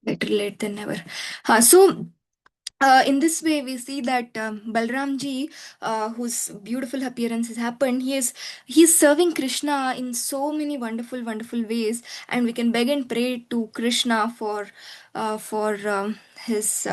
Better late than never. In this way, we see that Balram ji, whose beautiful appearance has happened, he's serving Krishna in so many wonderful, wonderful ways, and we can beg and pray to Krishna for his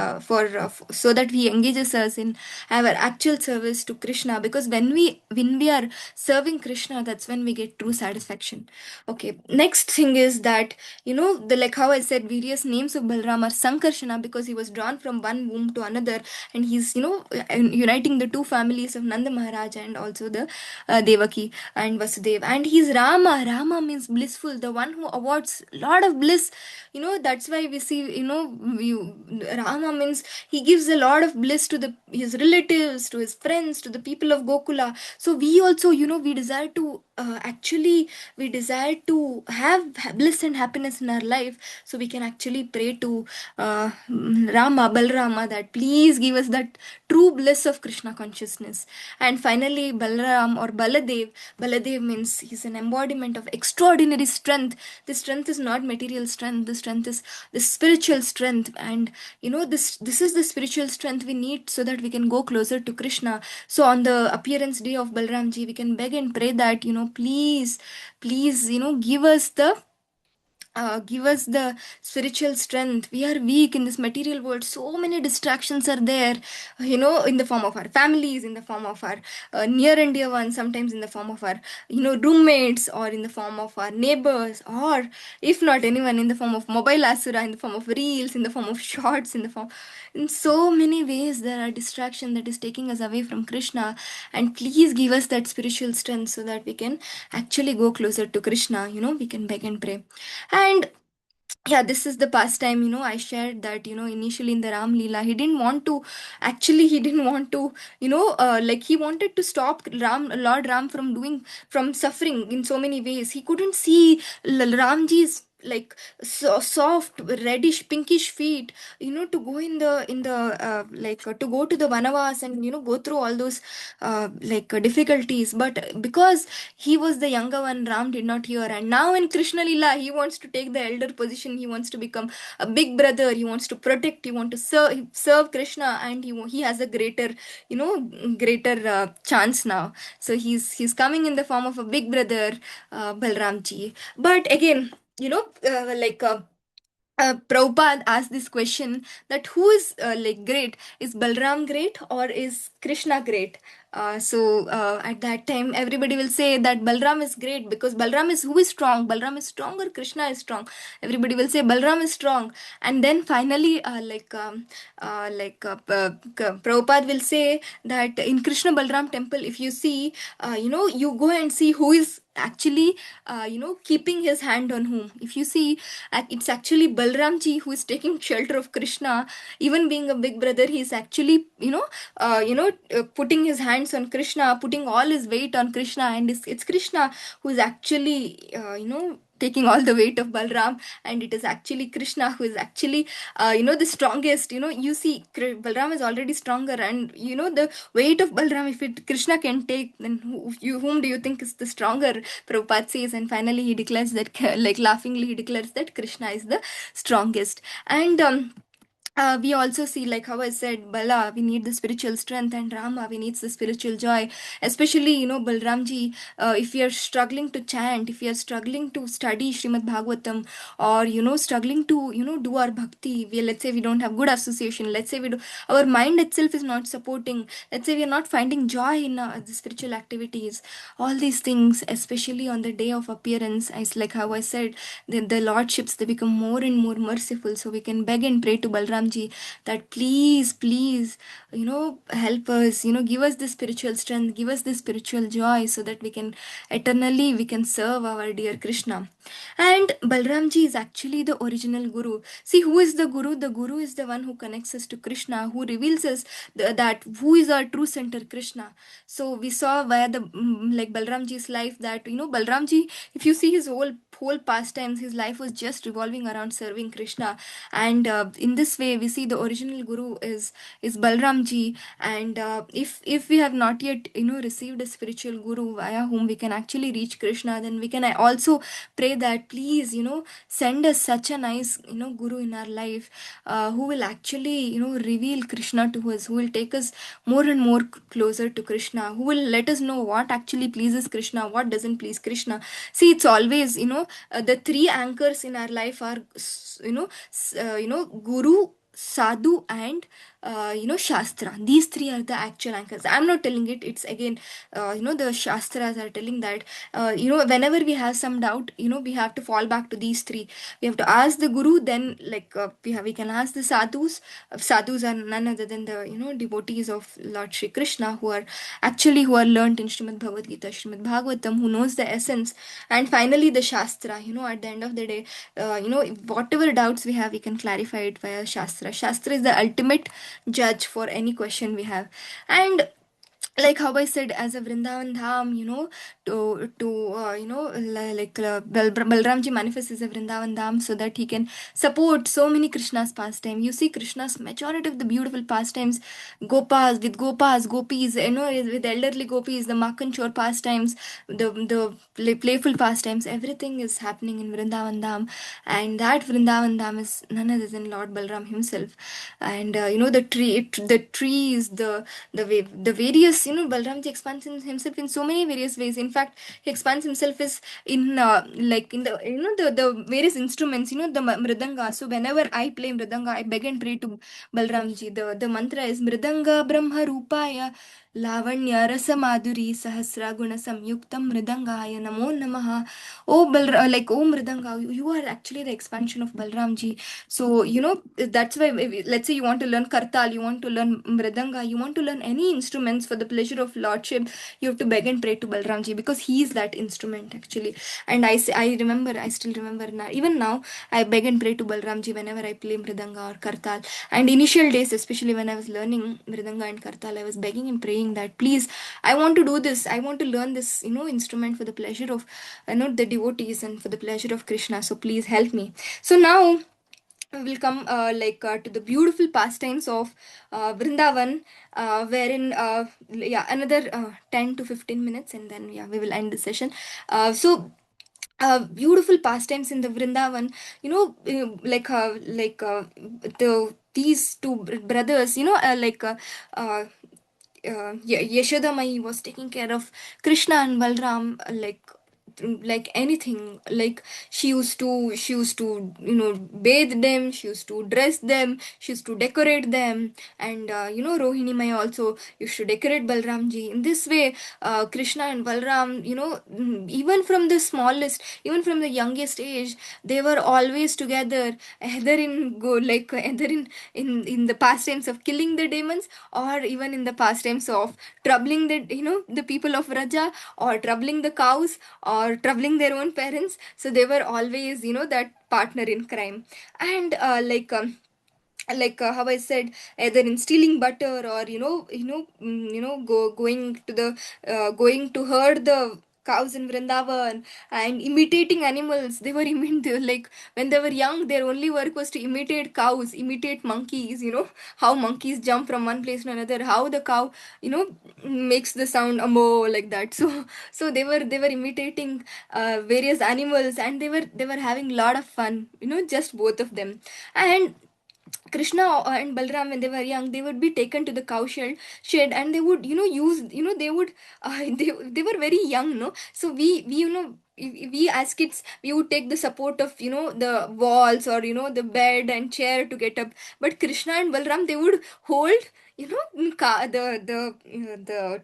so that he engages us in our actual service to Krishna. Because when we are serving Krishna, that's when we get true satisfaction. Okay, next thing is that the like how I said, various names of Balaram are Sankarshana because he was drawn from one womb to another, and he's uniting the two families of Nanda Maharaja and also the Devaki and Vasudev. And he's Rama. Rama means blissful, the one who awards lot of bliss. That's why we see, Rama means he gives a lot of bliss to his relatives, to his friends, to the people of Gokula. So we also, we desire to actually we desire to have bliss and happiness in our life, so we can actually pray to Rama, Balarama, that please give us that true bliss of Krishna consciousness. And finally, Balaram or Baladev means he's an embodiment of extraordinary strength. This strength is not material strength, the strength is the spiritual strength. And this is the spiritual strength we need so that we can go closer to Krishna. So on the appearance day of Balramji, we can beg and pray that, please, give us the spiritual strength. We are weak in this material world. So many distractions are there, in the form of our families, in the form of our near and dear ones, sometimes in the form of our, roommates, or in the form of our neighbors, or if not anyone, in the form of mobile asura, in the form of reels, in the form of shorts, in so many ways there are distraction that is taking us away from Krishna. And please give us that spiritual strength so that we can actually go closer to Krishna. We can beg and pray. And yeah, this is the pastime. I shared that, initially in the Ram Leela, he didn't want to, like he wanted to stop Lord Ram from suffering in so many ways. He couldn't see Ramji's like soft reddish pinkish feet, to go to go to the vanavas and go through all those difficulties. But because he was the younger one, Ram did not hear. And now in Krishna Lila, he wants to take the elder position. He wants to become a big brother. He wants to protect. He wants to serve Krishna, and he has a greater chance now. So he's coming in the form of a big brother, Balramji. But again, Prabhupada asked this question, that who is great? Is Balram great or is Krishna great? At that time, everybody will say that Balram is great because Balram is who is strong. Balram is strong or Krishna is strong. Everybody will say Balram is strong, and then finally, Prabhupada will say that in Krishna Balram temple, if you see, you go and see who is actually keeping his hand on whom. If you see, it's actually Balramji who is taking shelter of Krishna. Even being a big brother, he's actually putting his hands on Krishna, putting all his weight on Krishna. And it's Krishna who is actually taking all the weight of Balram. And it is actually Krishna who is actually the strongest. You see, Balram is already stronger, and the weight of Balram, if Krishna can take, then whom do you think is the stronger? Prabhupada says. And finally he declares that, like laughingly, he declares that Krishna is the strongest. And we also see, like how I said, Bala, we need the spiritual strength, and Rama, we need the spiritual joy. Especially, Balramji, if we are struggling to chant, if we are struggling to study Srimad Bhagavatam, or struggling to do our bhakti, let's say we don't have good association, let's say our mind itself is not supporting, let's say we are not finding joy in the spiritual activities, all these things, especially on the day of appearance, as like how I said, the lordships, they become more and more merciful. So we can beg and pray to Balramji that please, help us, give us the spiritual strength, give us the spiritual joy, so that we can serve our dear Krishna. And Balramji is actually the original guru. See, who is the guru? The guru is the one who connects us to Krishna, who reveals us that who is our true center, Krishna. So we saw via the like Balramji's life that, Balramji, if you see his whole pastimes, his life was just revolving around serving Krishna. And in this way, we see the original guru is Balram ji. And if we have not yet received a spiritual guru via whom we can actually reach Krishna, then we can also pray that please send us such a nice guru in our life, who will actually reveal Krishna to us, who will take us more and more closer to Krishna, who will let us know what actually pleases Krishna, what doesn't please Krishna. See, it's always the three anchors in our life are guru, sadhu, and shastra. These three are the actual anchors. I'm not telling it, it's again the shastras are telling that whenever we have some doubt, we have to fall back to these three. We have to ask the guru, then we can ask the sadhus. Sadhus are none other than the devotees of Lord Shri Krishna, who are learnt in Srimad Bhagavad Gita, Srimad Bhagavatam, who knows the essence. And finally the shastra, at the end of the day, whatever doubts we have, we can clarify it via shastra. Shastra is the ultimate judge for any question we have. And like how I said, as a Vrindavan Dham, Balramji manifests as a Vrindavan Dham so that he can support so many Krishna's pastime. You see, Krishna's majority of the beautiful pastimes, Gopas, Gopis, with elderly Gopis, the Makhan Chor pastimes, the playful pastimes, everything is happening in Vrindavan Dham. And that Vrindavan Dham is none other than Lord Balram himself. And the trees, the various, Balramji expands himself in so many various ways. In fact, he expands himself is in like in the the various instruments, the mridanga. So whenever I play mridanga, I beg and pray to Balramji. The mantra is Mridanga Brahma Rupaya Lavanya Rasa Madhuri Sahasra Guna Samyuktam Mridangaya Namo Namaha. Oh Mridanga, you are actually the expansion of Balramji. So that's why, let's say you want to learn kartal, you want to learn mridanga, you want to learn any instruments for the pleasure of lordship, you have to beg and pray to Balramji, because he is that instrument actually. And I still remember now, even now I beg and pray to Balramji whenever I play mridanga or kartal. And initial days, especially when I was learning mridanga and kartal, I was begging and praying that please, I want to do this, I want to learn this instrument for the pleasure of the devotees and for the pleasure of Krishna, so please help me. So now we will come to the beautiful pastimes of Vrindavan, wherein another 10 to 15 minutes, and then we will end the session. Beautiful pastimes in the Vrindavan, these two brothers, Yashoda Mai was taking care of Krishna and Balram, like anything. Like she used to bathe them, she used to dress them, she used to decorate them. And Rohini Mai also used to decorate Balramji. In this way, Krishna and Balram, even from the smallest, even from the youngest age, they were always together, either in the pastimes of killing the demons, or even in the pastimes of troubling the people of Raja, or troubling the cows, or troubling their own parents. So they were always that partner in crime. And how I said, either in stealing butter, or going to herd the cows in Vrindavan, and imitating animals. They were like when they were young, their only work was to imitate cows, imitate monkeys. How monkeys jump from one place to another, how the cow makes the sound ambo, like that. So they were imitating various animals, and they were having a lot of fun, just both of them. And Krishna and Balram, when they were young, they would be taken to the shed, and they would, use, they would, they were very young, no? So we we as kids, we would take the support of, the walls, or, the bed and chair to get up. But Krishna and Balram, they would hold, the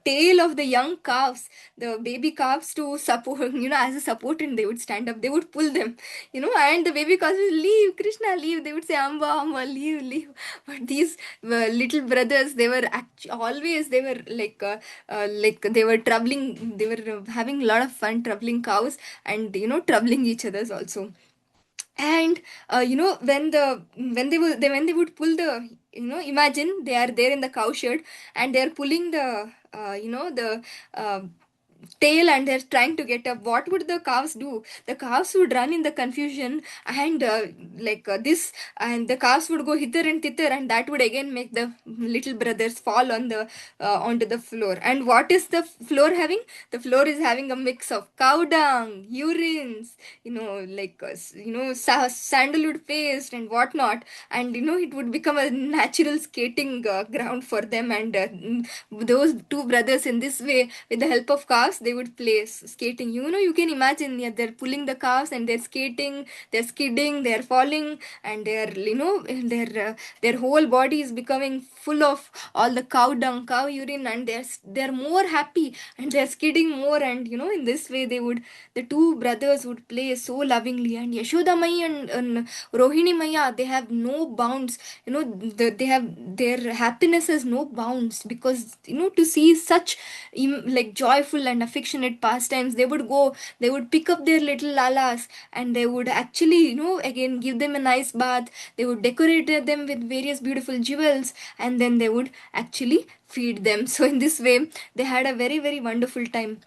tail of the young calves, the baby calves, to support, as a support, and they would stand up, they would pull them, and the baby calves would leave, Krishna, leave. They would say, Amba, Amba, leave, leave. But these little brothers, they were always, they were they were troubling, they were having a lot of fun troubling cows, and, troubling each others also. And when they would pull the, imagine they are there in the cow shed, and they are pulling the the uh, tail and they're trying to get up, what would the calves do? The calves would run in the confusion, and this, and the calves would go hither and thither, and that would again make the little brothers fall on the onto the floor. And what is the floor having? The floor is having a mix of cow dung, urines, sandalwood paste and whatnot. And it would become a natural skating ground for them. And those two brothers, in this way, with the help of calves, they would play skating. You can imagine, yeah, they're pulling the calves and they're skating, they're skidding, they're falling, and their whole body is becoming full of all the cow dung, cow urine, and they're more happy, and they're skidding more. And in this way, the two brothers would play so lovingly. And Yashoda Mai and Rohini Maya, they have no bounds. They have, their happiness has no bounds, because to see such like joyful and affectionate pastimes, they would pick up their little lalas, and they would actually, again give them a nice bath. They would decorate them with various beautiful jewels, and then they would actually feed them. So in this way, they had a very, very wonderful time.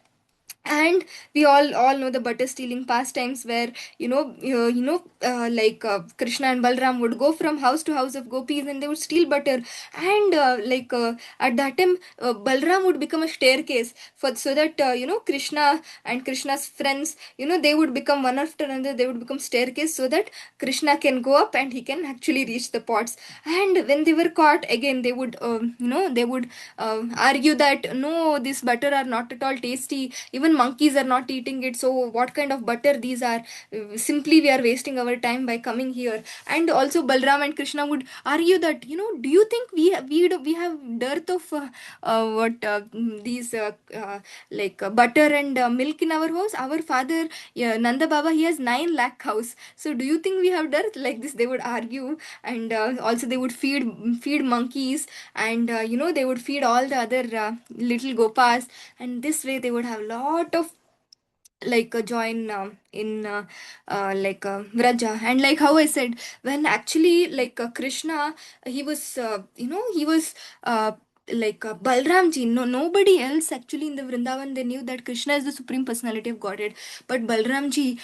And we all know the butter stealing pastimes, where Krishna and Balram would go from house to house of gopis, and they would steal butter. And at that time, Balram would become a staircase, for so that Krishna and Krishna's friends, they would become one after another, they would become staircase, so that Krishna can go up and he can actually reach the pots. And when they were caught again, they would argue that no, this butter are not at all tasty, even monkeys are not eating it, so what kind of butter these are? Simply we are wasting our time by coming here. And also Balram and Krishna would argue that, do you think we have dearth of what these butter and milk in our house? Our father, yeah, Nanda Baba, he has 9 lakh cows, so do you think we have dearth? Like this they would argue. And also they would feed monkeys, and they would feed all the other little gopas. And this way they would have lot of joy in Vraja. And like how I said, when actually Krishna, he was he was Balram ji, no, nobody else actually in the Vrindavan, they knew that Krishna is the supreme personality of Godhead. But Balram ji,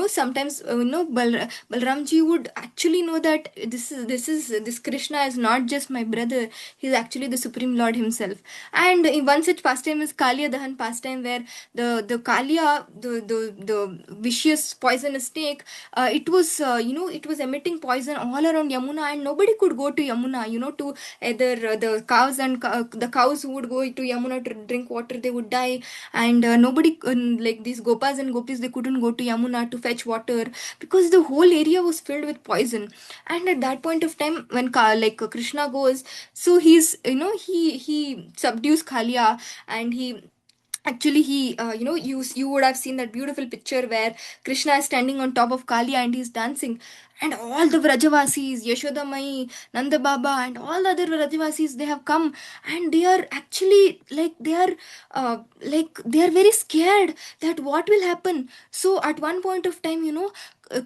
sometimes Balram ji would actually know that this Krishna is not just my brother, he's actually the supreme Lord himself. And in one such pastime is Kaliya Dahan pastime, where the Kaliya, the vicious poisonous snake, it was emitting poison all around Yamuna, and nobody could go to Yamuna, to either the cows and the cows who would go to Yamuna to drink water, they would die. And nobody, like these gopas and gopis, they couldn't go to Yamuna to fetch water, because the whole area was filled with poison. And at that point of time, when Krishna goes, so he subdues Kaliya, and you would have seen that beautiful picture where Krishna is standing on top of Kaliya and he's dancing. And all the Vrajavasis, Yashoda Mai, Nanda Baba, and all the other Vrajavasis, they have come, and they are actually they are very scared that what will happen. So at one point of time,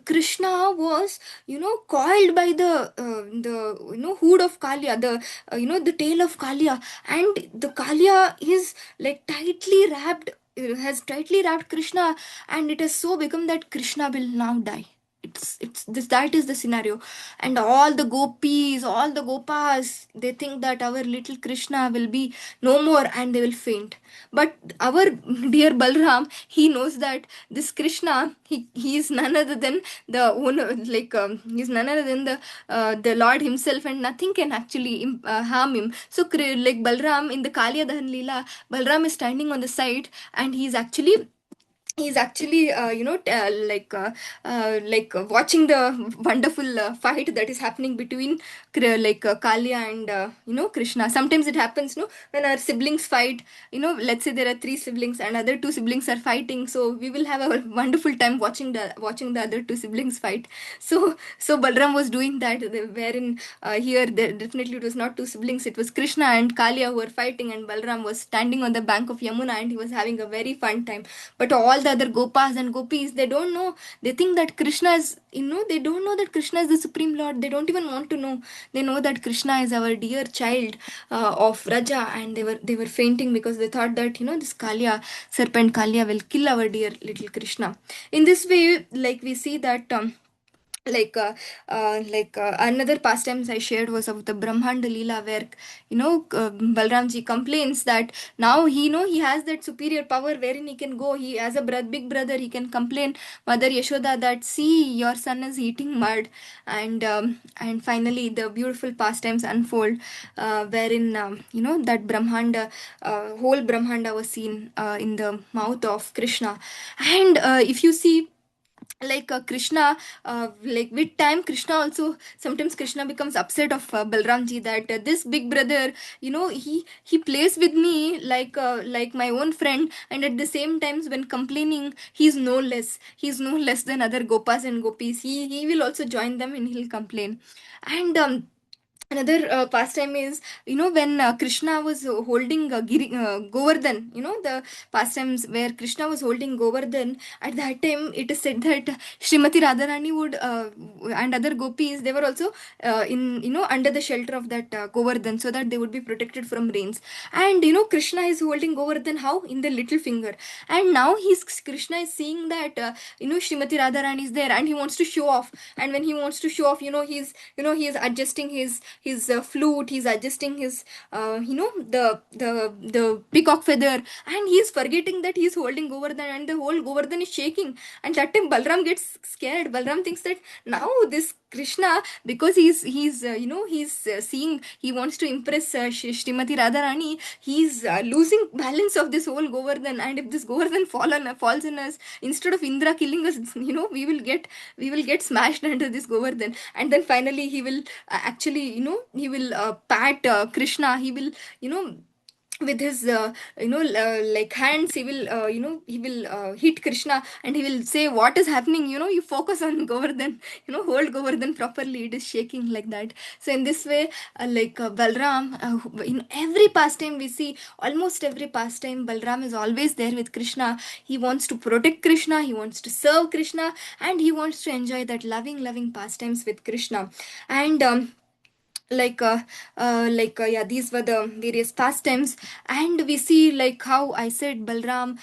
Krishna was, coiled by the hood of Kaliya, the tail of Kaliya. And the Kaliya is tightly wrapped, has tightly wrapped Krishna, and it has so become that Krishna will now die. It's this, that is the scenario. And all the gopis, all the gopas, they think that our little Krishna will be no more, and they will faint. But our dear Balram, he knows that this Krishna, he is none other than the owner, he's none other than the Lord himself, and nothing can actually harm him. So Balram in the Kaliya Dahan Leela, Balram is standing on the side, and he's actually watching the wonderful fight that is happening between Kalia and Krishna. Sometimes it happens, when our siblings fight, let's say there are 3 siblings and other 2 siblings are fighting, so we will have a wonderful time watching the other 2 siblings fight. So Balram was doing that, wherein here there definitely it was not 2 siblings, it was Krishna and Kalia who were fighting, and Balram was standing on the bank of Yamuna, and he was having a very fun time. But all the other gopas and gopis, they don't know. They think that Krishna is, they don't know that Krishna is the supreme lord. They don't even want to know. They know that Krishna is our dear child of Raja, and they were fainting because they thought that, this Kalia, serpent Kalia, will kill our dear little Krishna. In this way, like, we see that, another pastimes I shared was of the Brahmanda Leela, where, Balramji complains that now he has that superior power wherein he can go. He, as a big brother, he can complain Mother Yashoda that, see, your son is eating mud. And finally the beautiful pastimes unfold, wherein, that Brahmanda, whole Brahmanda was seen in the mouth of Krishna. And if you see, Krishna, with time, Krishna also, sometimes Krishna becomes upset of Balramji, that this big brother, he plays with me like my own friend, and at the same times when complaining, he's no less than other gopas and gopis. He will also join them and he'll complain. And another pastime is, when Krishna was holding Govardhan, the pastimes where Krishna was holding Govardhan. At that time, it is said that Srimati Radharani would, and other gopis, they were also in, under the shelter of that Govardhan, so that they would be protected from rains. And Krishna is holding Govardhan how, in the little finger. And now Krishna is seeing that, Srimati Radharani is there, and he wants to show off. And when he wants to show off, he is adjusting his flute. He's adjusting his, the peacock feather, and he's forgetting that he's holding Govardhan, and the whole Govardhan is shaking. And that time Balram gets scared. Balram thinks that now this Krishna, because he's seeing, he wants to impress Srimati Radharani, he's losing balance of this whole Govardhan. And if this Govardhan falls in us, instead of Indra killing us, we will get smashed under this Govardhan. And then finally he will, actually, he will pat Krishna. He will, with his, hands, he will hit Krishna, and he will say, what is happening, you focus on Govardhan, hold Govardhan properly, it is shaking, like that. So in this way, Balram, in every pastime we see, almost every pastime, Balram is always there with Krishna. He wants to protect Krishna, he wants to serve Krishna, and he wants to enjoy that loving pastimes with Krishna. And yeah, these were the various pastimes. And we see, like how I said, Balram,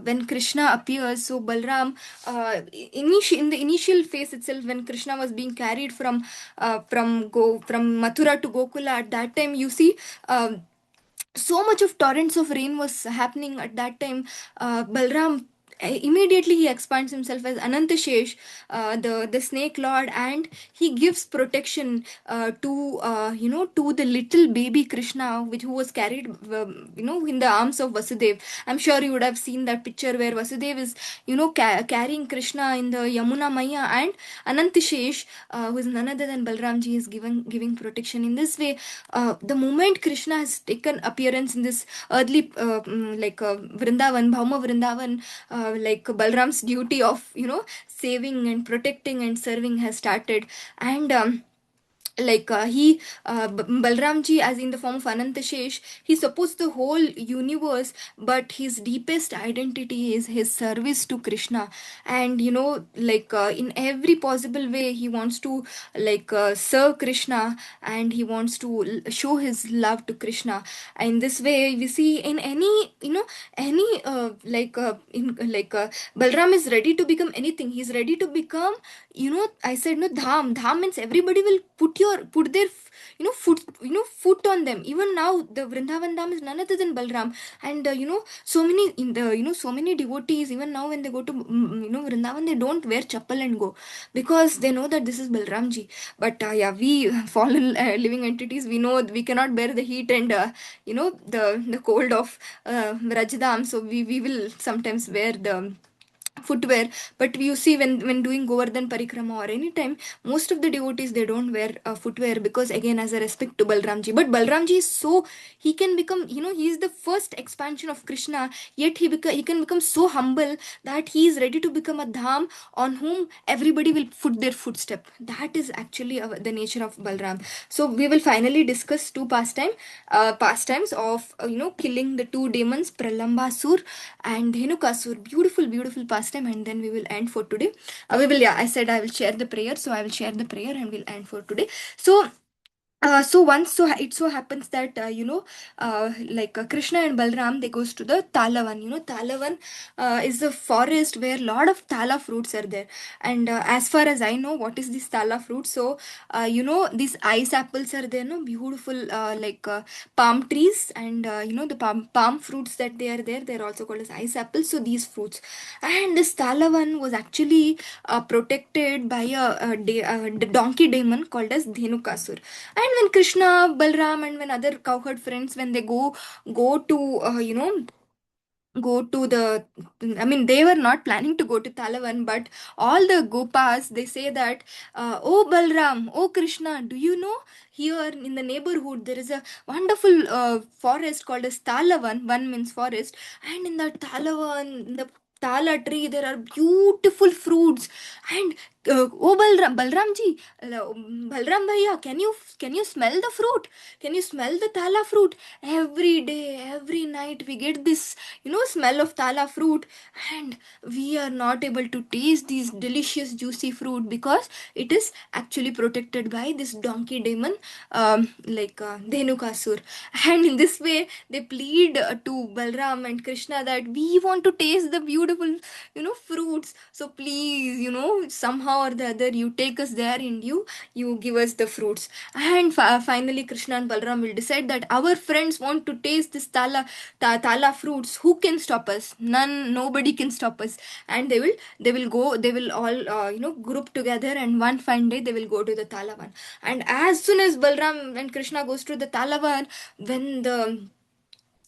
when Krishna appears, so Balram, in the initial phase itself, when Krishna was being carried from Mathura to Gokula, at that time, you see, so much of torrents of rain was happening at that time. Balram, immediately he expands himself as Ananta Shesh, the snake lord, and he gives protection to the little baby Krishna, who was carried, in the arms of Vasudev. I'm sure you would have seen that picture where Vasudev is, carrying Krishna in the Yamuna Maya, and Ananta Shesh, who is none other than Balramji, is giving protection. In this way, the moment Krishna has taken appearance in this earthly, Vrindavan, Bhauma Vrindavan, Balram's duty of, saving and protecting and serving has started. And Balramji, as in the form of Ananta Shesh, he supports the whole universe, but his deepest identity is his service to Krishna. And in every possible way, he wants to serve Krishna, and he wants to show his love to Krishna. In this way, we see in any Balram is ready to become anything. He's ready to become, I said, no, dham means everybody will put their foot on them. Even now, the Vrindavan dham is none other than Balram. And so many in the so many devotees, even now when they go to Vrindavan, they don't wear chappal and go, because they know that this is Balramji. But yeah, we fallen living entities, we know we cannot bear the heat and the cold of Rajdam, so we will sometimes wear the footwear. But you see, when doing Govardhan Parikrama or any time, most of the devotees, they don't wear footwear, because again, as a respect to Balramji. But Balramji is so, he can become, he is the first expansion of Krishna, yet he can become so humble that he is ready to become a dham on whom everybody will put their footstep. That is actually the nature of Balram. So we will finally discuss two pastimes of killing the two demons, Pralambasur and Dhenukasur. Beautiful, beautiful pastime, and then we will end for today. We will, yeah, I said I will share the prayer, so I will share the prayer and we'll end for today. So so once, it so happens that like Krishna and Balram, they goes to the Talavan. Talavan is the forest where lot of tala fruits are there. And as far as I know, what is this tala fruit? So these ice apples are there, no, beautiful, like palm trees, and the palm fruits that they are there, they're also called as ice apples. So these fruits, and this Talavan was actually protected by a donkey demon called as Dhenukasur. And when Krishna, Balram, and when other cowherd friends, when they go to go to the, I mean, they were not planning to go to Talavan, but all the gopas, they say that, oh Balram, oh Krishna, do you know, here in the neighborhood there is a wonderful forest called as Talavan. One means forest, and in that Talavan, in the Tala tree, there are beautiful fruits. And oh Balramji, Balram Bhaiya, can you smell the fruit? Can you smell the Tala fruit? Every day, every night, we get this smell of Tala fruit, and we are not able to taste these delicious juicy fruit, because it is actually protected by this donkey demon, like Dhenukasur. And in this way, they plead to Balram and Krishna that we want to taste the beautiful fruits, so please, somehow or the other, you take us there, and you give us the fruits. And finally, Krishna and Balram will decide that our friends want to taste this tala fruits. Who can stop us? None, nobody can stop us. And they will all group together, and one fine day they will go to the Talavan. And as soon as Balram and Krishna goes to the Talavan, when the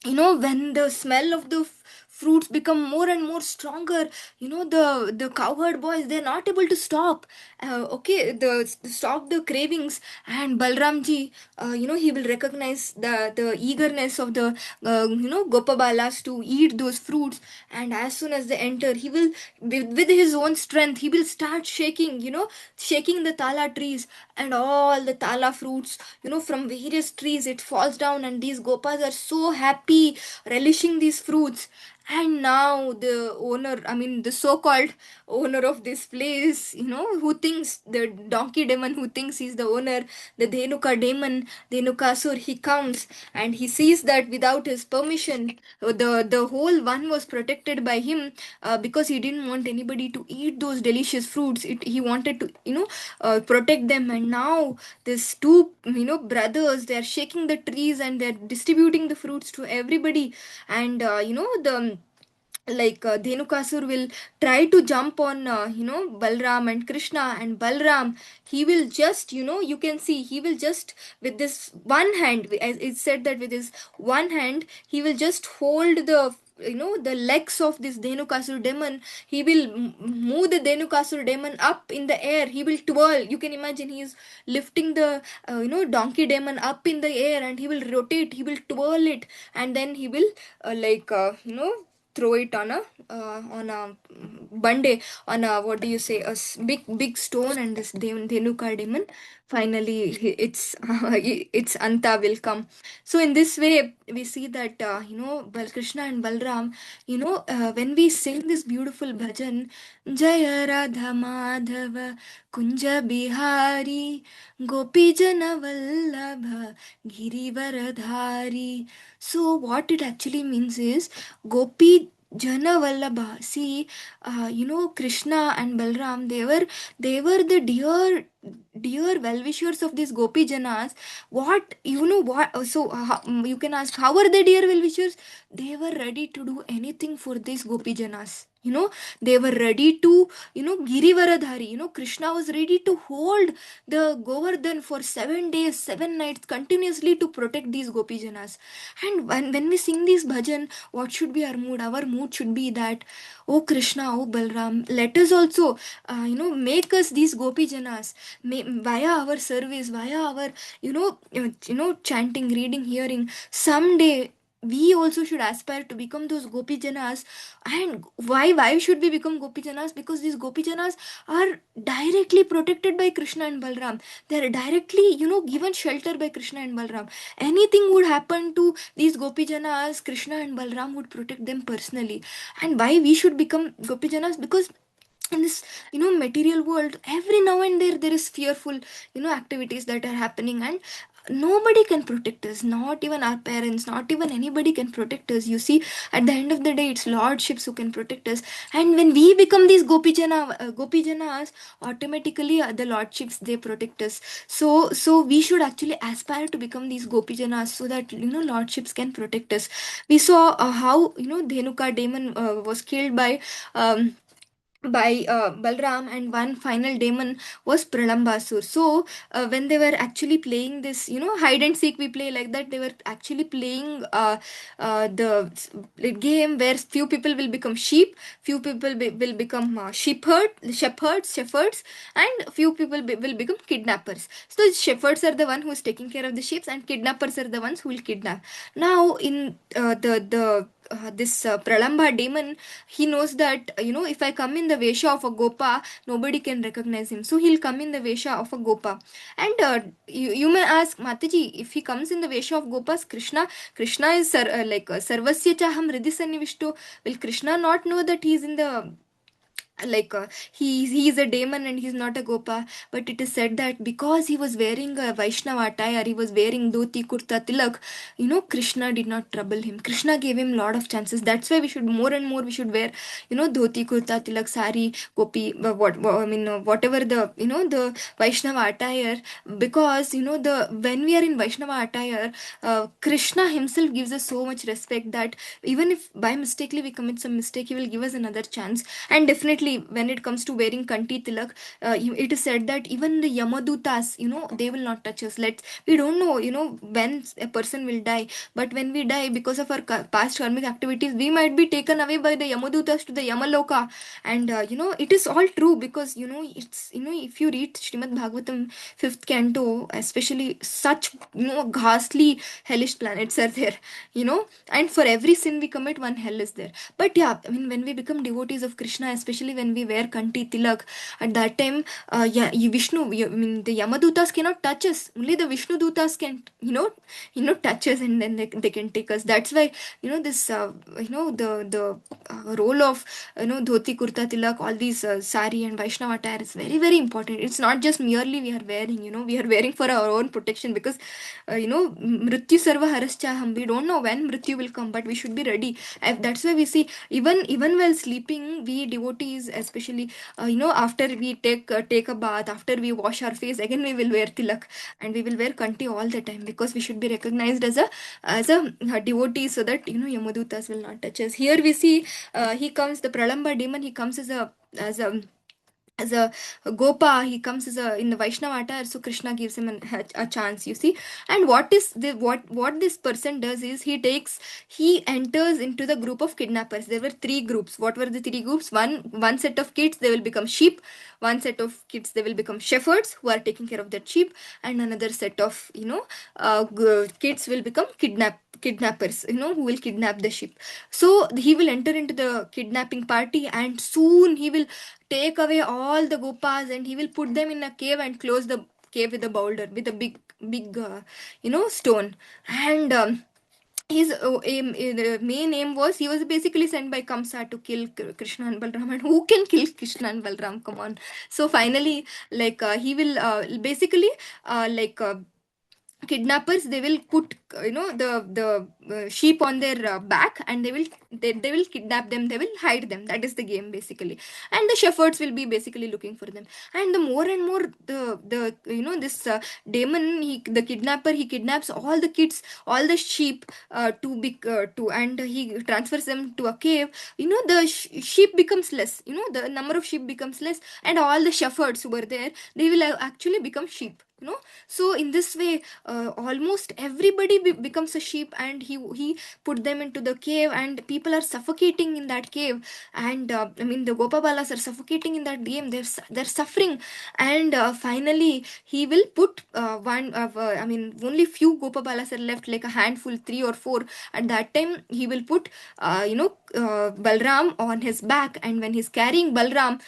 when the smell of the fruits become more and more stronger, the cowherd boys, they're not able to stop, okay, stop the cravings. And Balramji, he will recognize the eagerness of the gopabalas to eat those fruits. And as soon as they enter, he will, with his own strength, he will start shaking, shaking the tala trees, and all the tala fruits, from various trees, it falls down, and these gopas are so happy relishing these fruits. And now the owner, I mean the so-called owner of this place, who thinks, the donkey demon who thinks he's the owner, the Dhenuka demon, Dhenukasur, he comes, and he sees that without his permission, the whole one was protected by him, because he didn't want anybody to eat those delicious fruits. He wanted to protect them. And now these two brothers, they are shaking the trees, and they're distributing the fruits to everybody. And the like Dhenukasur will try to jump on Balram and Krishna. And Balram, he will just, you can see, he will just, with this one hand, as it's said that with his one hand, he will just hold the legs of this Dhenukasur demon. He will move the Dhenukasur demon up in the air. He will twirl, you can imagine, he is lifting the donkey demon up in the air, and he will rotate, he will twirl it, and then he will throw it on a bande, on a, what do you say, a big big stone. And this Dhenuka demon, finally its its Anta will come. So in this way, we see that Krishna and Balram, when we sing this beautiful bhajan, Jaya Radha Madhava Kunja Bihari Gopi Jana Vallabha Girivaradhari. So what it actually means is, Gopi Jana Vallabha. See, Krishna and Balram, they were the dear well-wishers of these Gopi Janas. What, what? So you can ask, how are they dear well-wishers? They were ready to do anything for these Gopi Janas. They were ready to, Girivaradhari, Krishna was ready to hold the Govardhan for 7 days 7 nights continuously to protect these gopi janas. And when we sing this bhajan, what should be our mood should be that, oh Krishna, oh Balram, let us also make us these gopi janas, via our service, via our chanting, reading, hearing. Someday we also should aspire to become those gopi janas. And why should we become gopi janas? Because these gopi janas are directly protected by Krishna and Balram. They are directly, given shelter by Krishna and Balram. Anything would happen to these gopi janas, Krishna and Balram would protect them personally. And why we should become gopi janas? Because in this, material world, every now and there is fearful, activities that are happening, and nobody can protect us, not even our parents, not even anybody can protect us. You see, at the end of the day, it's lordships who can protect us. And when we become these gopi janas, automatically the lordships, they protect us. So we should actually aspire to become these gopi janas, so that, lordships can protect us. We saw how, Dhenuka demon was killed by Balram, and one final demon was Pralambasur. So when they were actually playing this, hide and seek, we play like that. They were actually playing the game where few people will become sheep, few people will become shepherds, and few people will become kidnappers. So shepherds are the one who is taking care of the sheep, and kidnappers are the ones who will kidnap. Now in the this Pralamba demon, he knows that, if I come in the vesha of a gopa, nobody can recognize him, so he'll come in the vesha of a gopa. And you may ask, Mataji, if he comes in the vesha of gopas, Krishna is sarvasya chaham hridhi sannivishto, will Krishna not know that he's in the, he is a demon and he's not a gopa? But it is said that because he was wearing a Vaishnava attire, he was wearing dhoti kurta tilak, Krishna did not trouble him. Krishna gave him lot of chances. That's why we should more and more we should wear, dhoti kurta tilak sari gopi, I mean, whatever the, the Vaishnava attire. Because, the when we are in Vaishnava attire, Krishna himself gives us so much respect that even if by mistakenly we commit some mistake, he will give us another chance. And definitely when it comes to wearing kanti tilak, it is said that even the yamadutas, they will not touch us. We don't know, when a person will die, but when we die, because of our past karmic activities, we might be taken away by the yamadutas to the yamaloka. And it is all true, because, it's, if you read Srimad Bhagavatam 5th canto, especially, such, ghastly hellish planets are there, and for every sin we commit, one hell is there. But yeah, I mean, when we become devotees of Krishna, especially when we wear kanti tilak, at that time, yeah, I mean, the Yamadutas cannot touch us. Only the Vishnu Dutas can, touch us, and then they can take us. That's why, this, the role of, dhoti kurta tilak, all these sari and Vaishnava attire is very very important. It's not just merely we are wearing, we are wearing for our own protection, because mrityu sarva haraschaham, we don't know when mrityu will come, but we should be ready. That's why we see, even while sleeping, we devotees especially, after we take a bath, after we wash our face, again we will wear tilak, and we will wear kanti all the time, because we should be recognized as a devotee, so that, yamadutas will not touch us. Here we see, he comes, the Pralamba demon, he comes as a gopa, he comes in the Vaishnava attire, so Krishna gives him a chance, you see. And what this person does is, he enters into the group of kidnappers. There were three groups. What were the three groups? One set of kids, they will become sheep. One set of kids, they will become shepherds who are taking care of that sheep. And another set of, kids will become kidnappers, who will kidnap the sheep. So he will enter into the kidnapping party, and soon he will take away all the gopas, and he will put them in a cave and close the cave with a boulder, with a big stone. And his main aim was, he was basically sent by Kamsa to kill Krishna and Balram. And who can kill Krishna and Balram, come on? So finally, he will basically, like kidnappers, they will put, the sheep on their back, and they will they will kidnap them, they will hide them. That is the game basically. And the shepherds will be basically looking for them. And the more and more the this demon, the kidnapper, he kidnaps all the kids, all the sheep, to and he transfers them to a cave. The sheep becomes less, the number of sheep becomes less, and all the shepherds who were there, they will actually become sheep. So in this way, almost everybody becomes a sheep, and he put them into the cave, and people are suffocating in that cave. And I mean, the gopabalas are suffocating in that game. They're suffering. And finally he will put one of I mean, only few gopabalas are left, like a handful, three or four. At that time he will put Balram on his back, and when he's carrying Balram,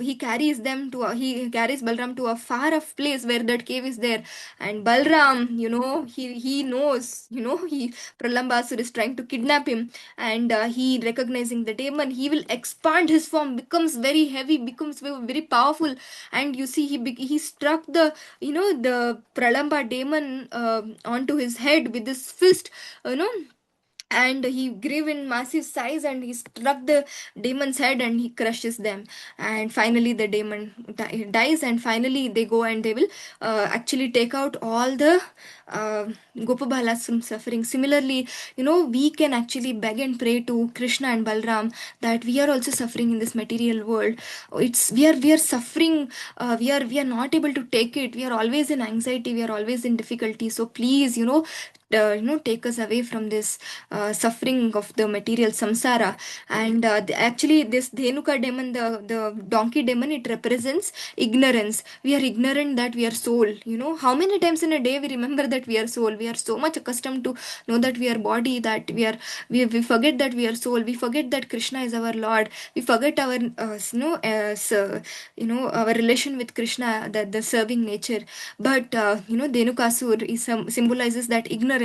he carries Balram to a far off place where that cave is there. And Balram, he knows, he Pralambasur is trying to kidnap him. And he, recognizing the demon, he will expand his form, becomes very heavy, becomes very powerful. And you see, he struck the the Pralamba demon onto his head with his fist, you know and he grew in massive size, and he struck the demon's head, and he crushes them. And finally the demon dies, and finally they go and they will actually take out all the gopabalas from suffering. Similarly, we can actually beg and pray to Krishna and Balram that we are also suffering in this material world. We are suffering. We are not able to take it. We are always in anxiety, we are always in difficulty. So please, take us away from this suffering of the material samsara. And actually, this Dhenuka demon, the donkey demon, it represents ignorance. We are ignorant that we are soul. How many times in a day we remember that we are soul? We are so much accustomed to know that we are body, that we forget that we are soul. We forget that Krishna is our Lord. We forget our our relation with Krishna, the serving nature. But Dhenukasur symbolizes that ignorance.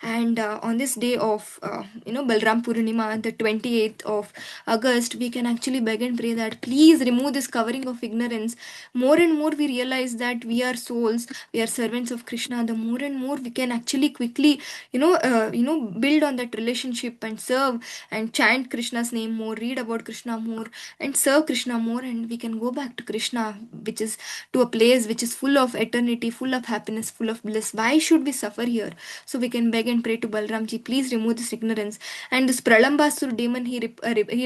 And on this day of Balaram Purnima, the 28th of August, we can actually beg and pray that please remove this covering of ignorance. More and more we realize that we are souls, we are servants of Krishna. The more and more we can actually quickly build on that relationship and serve and chant Krishna's name more, read about Krishna more, and serve Krishna more. And we can go back to Krishna, which is to a place which is full of eternity, full of happiness, full of bliss. Why should we suffer here? So we can beg and pray to Balramji, please remove this ignorance. And this Pralambasur demon, he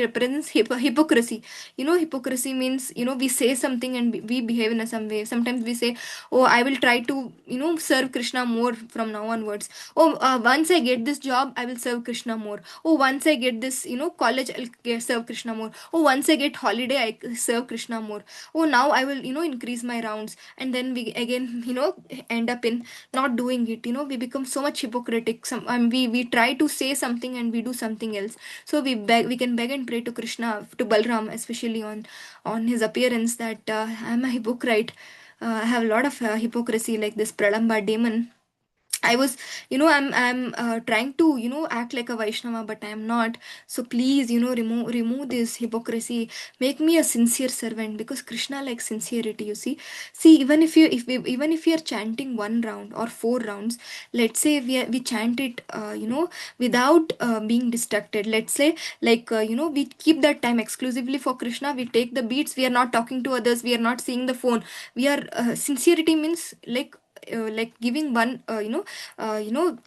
represents hypocrisy. Hypocrisy means, we say something and we behave in some way. Sometimes we say, oh, I will try to, serve Krishna more from now onwards. Oh, once I get this job, I will serve Krishna more. Oh, once I get this, college, I'll serve Krishna more. Oh, once I get holiday, I serve Krishna more. Oh, now I will, increase my rounds. And then we again, end up in not doing it. We become so much hypocritic. We try to say something and we do something else. So we can beg and pray to Krishna, to Balram, especially on his appearance, that I'm a hypocrite. I have a lot of hypocrisy, like this Pralamba demon. I was, I'm trying to, act like a Vaishnava, but I am not. So please, remove this hypocrisy. Make me a sincere servant, because Krishna likes sincerity. You see, even if we are chanting one round or four rounds, let's say we chant it, without being distracted. Let's say, like, we keep that time exclusively for Krishna. We take the beats. We are not talking to others. We are not seeing the phone. We are sincerity means like giving one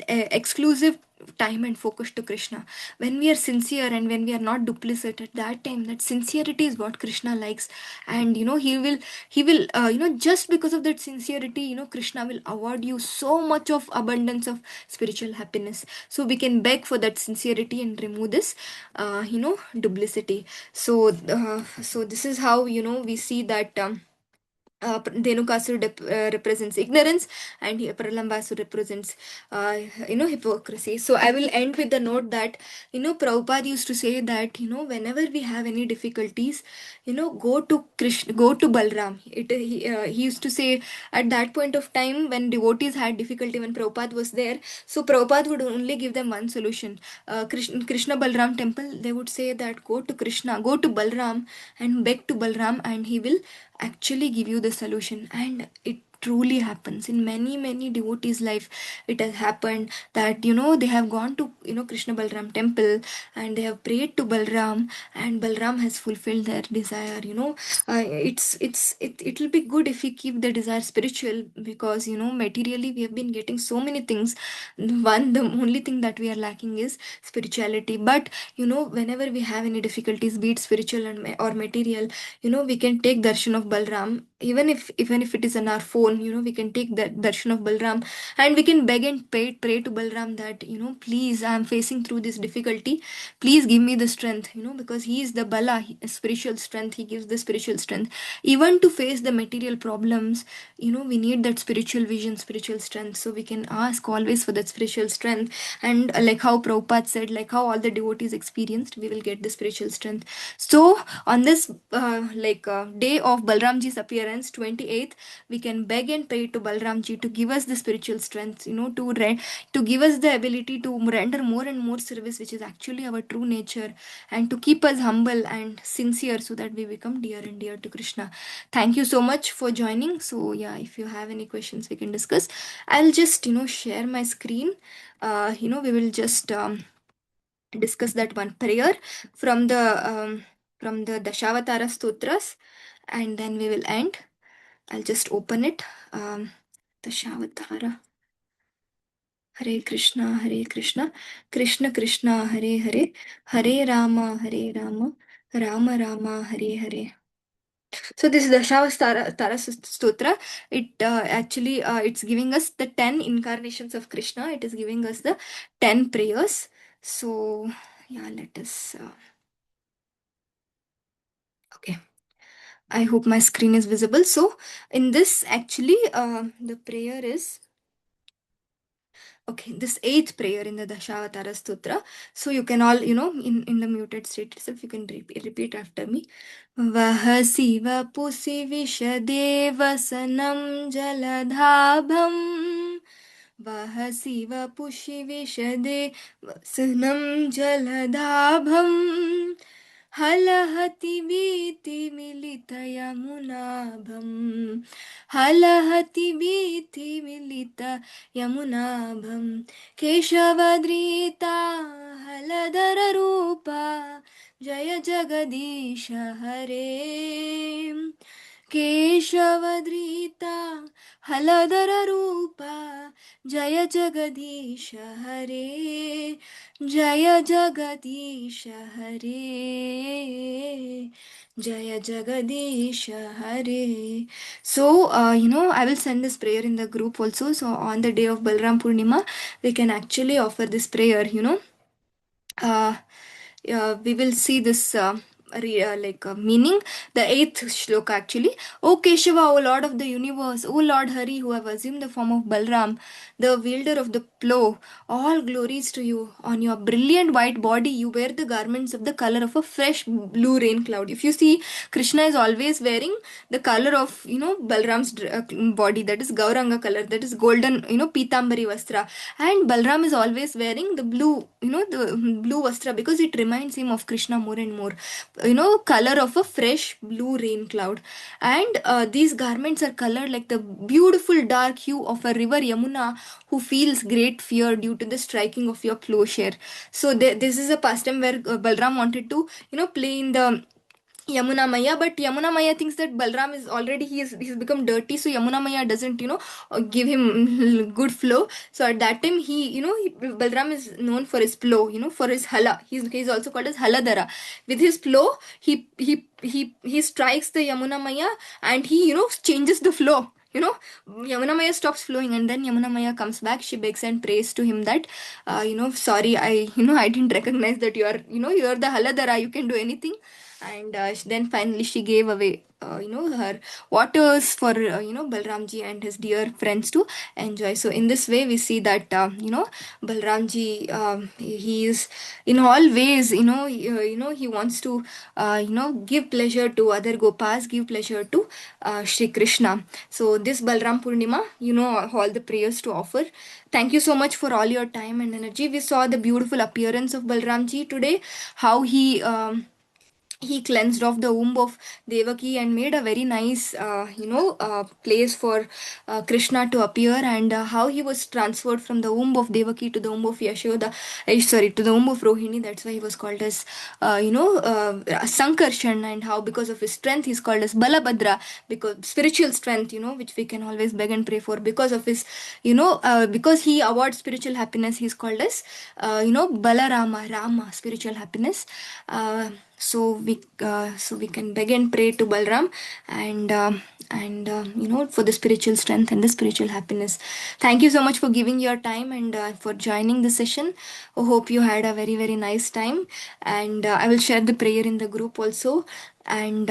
exclusive time and focus to Krishna. When we are sincere and when we are not duplicit, at that time, that sincerity is what Krishna likes. And he will just because of that sincerity, Krishna will award you so much of abundance of spiritual happiness. So we can beg for that sincerity and remove this duplicity. So this is how we see that Dhenukasur represents ignorance, and Pralambasur represents, hypocrisy. So I will end with the note that, Prabhupada used to say that, whenever we have any difficulties, go to Krishna, go to Balram. He used to say at that point of time when devotees had difficulty, when Prabhupada was there, so Prabhupada would only give them one solution. Krishna Balram temple, they would say that go to Krishna, go to Balram and beg to Balram, and he will actually give you the solution. And it truly happens in many many devotees life. It has happened that they have gone to Krishna Balram temple, and they have prayed to Balram, and Balram has fulfilled their desire. It will be good if we keep the desire spiritual, because materially we have been getting so many things. The only thing that we are lacking is spirituality. But whenever we have any difficulties, be it spiritual or material, we can take darshan of Balram, even if it is on our phone. We can take that darshan of Balram, and we can beg and pray to Balram that please, I am facing through this difficulty, please give me the strength, because he is the Bala, spiritual strength. He gives the spiritual strength even to face the material problems. We need that spiritual vision, spiritual strength. So we can ask always for that spiritual strength. And like how Prabhupada said, like how all the devotees experienced, we will get the spiritual strength. So on this day of Balramji's appearance, 28th, we can beg and pray to Balramji to give us the spiritual strength, to give us the ability to render more and more service, which is actually our true nature, and to keep us humble and sincere, so that we become dear and dear to Krishna. Thank you so much for joining. So yeah, if you have any questions, we can discuss. I'll just share my screen. We will just discuss that one prayer from the Dashavatara Stotras, and then we will end. I'll just open it. Dashavatara. Hare Krishna, Hare Krishna, Krishna Krishna, Hare Hare, Hare Rama, Hare Rama, Rama Rama, Hare Hare. So this is the Tara Stotra. It actually it's giving us the 10 incarnations of Krishna. It is giving us the 10 prayers. So yeah, let us. Okay, I hope my screen is visible. So in this, actually, the prayer is. Okay, this eighth prayer in the Dashavatara Sutra. So you can all, in the muted state itself, you can repeat after me. Vahasi vapusi vishadevasanam jaladhabam. Vahasi vapushi vishadevasanam jaladhabam. हलहति वीति मिलितयमुनाभम् हलहति वीति मिलित यमुनाभं केशवद्रीता हलधररूपा जय जगदीश हरे केशवद्रीता हलधररूपा जय जगदीश हरे जय जगदीश हरे जय जगदीश हरे. So I will send this prayer in the group also. So on the day of Balaram Purnima, we can actually offer this prayer. Uh, we will see this meaning. The eighth shloka actually. O Keshava, O Lord of the universe, O Lord Hari, who have assumed the form of Balaram, the wielder of the plow, all glories to you. On your brilliant white body, you wear the garments of the color of a fresh blue rain cloud. If you see, Krishna is always wearing the color of Balram's body, that is Gauranga color, that is golden, Pitambari Vastra, and Balram is always wearing the blue, the blue Vastra, because it reminds him of Krishna more and more, color of a fresh blue rain cloud. And these garments are colored like the beautiful dark hue of a river Yamuna, who feels great fear due to the striking of your plowshare. So this is a pastime where Balram wanted to play in the Yamuna Maya, but Yamuna Maya thinks that Balram is already, he's become dirty, so Yamuna Maya doesn't give him good flow. So at that time, Balram is known for his plow, for his hala. He's also called as Haladara. With his plow, he strikes the Yamuna Maya, and he changes the flow. Yamuna Maya stops flowing, and then Yamuna Maya comes back. She begs and prays to him that, sorry, I didn't recognize that you're the Haladara. You can do anything. And then finally she gave away her waters for Balramji and his dear friends to enjoy. So in this way we see that Balramji, he is in all ways, he wants to give pleasure to other gopas, give pleasure to Shri Krishna. So this Balram Purnima, all the prayers to offer. Thank you so much for all your time and energy. We saw the beautiful appearance of Balramji today, how he he cleansed off the womb of Devaki and made a very nice, place for Krishna to appear, and how he was transferred from the womb of Devaki to the womb of Yashoda, sorry, to the womb of Rohini. That's why he was called as, Sankarshan, and how because of his strength he's called as Balabhadra, because spiritual strength, which we can always beg and pray for. Because of his, because he awards spiritual happiness, he's called as, Balarama, Rama, spiritual happiness. So we can beg and pray to Balram, and for the spiritual strength and the spiritual happiness. Thank you so much for giving your time and for joining the session. I hope you had a very very nice time, and I will share the prayer in the group also. And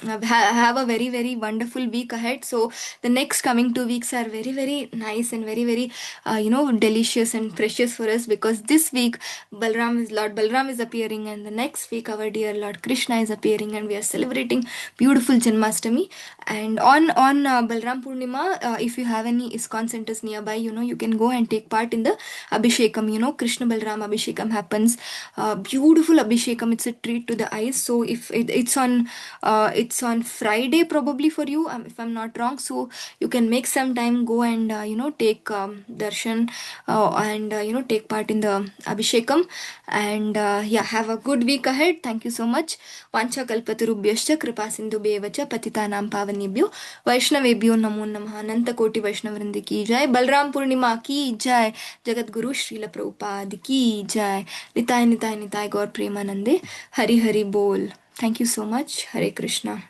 have a very very wonderful week ahead. So the next coming 2 weeks are very very nice and very very delicious and precious for us, because this week Lord Balram is appearing, and the next week our dear Lord Krishna is appearing, and we are celebrating beautiful Janmashtami. And on Balram Purnima, if you have any ISKCON centers nearby, you can go and take part in the Abhishekam. Krishna Balram Abhishekam happens. Beautiful Abhishekam. It's a treat to the eyes. So if it's on Friday probably for you, if I'm not wrong. So you can make some time, go and take darshan, and take part in the Abhishekam. And yeah, have a good week ahead. Thank you so much. Vancha kalpatarubhyascha kripa sindhu bevacha patitanam pavanebhyo vaishnavebhyo namo namaha. Ananta koti vaishnavrindi ki jai. Balram Purnima ki jai. Jagat Guru Srila Prabhupada ki jai. Nitai nitai nitai Gaur Premanande. Hari Hari Bol. Thank you so much. Hare Krishna.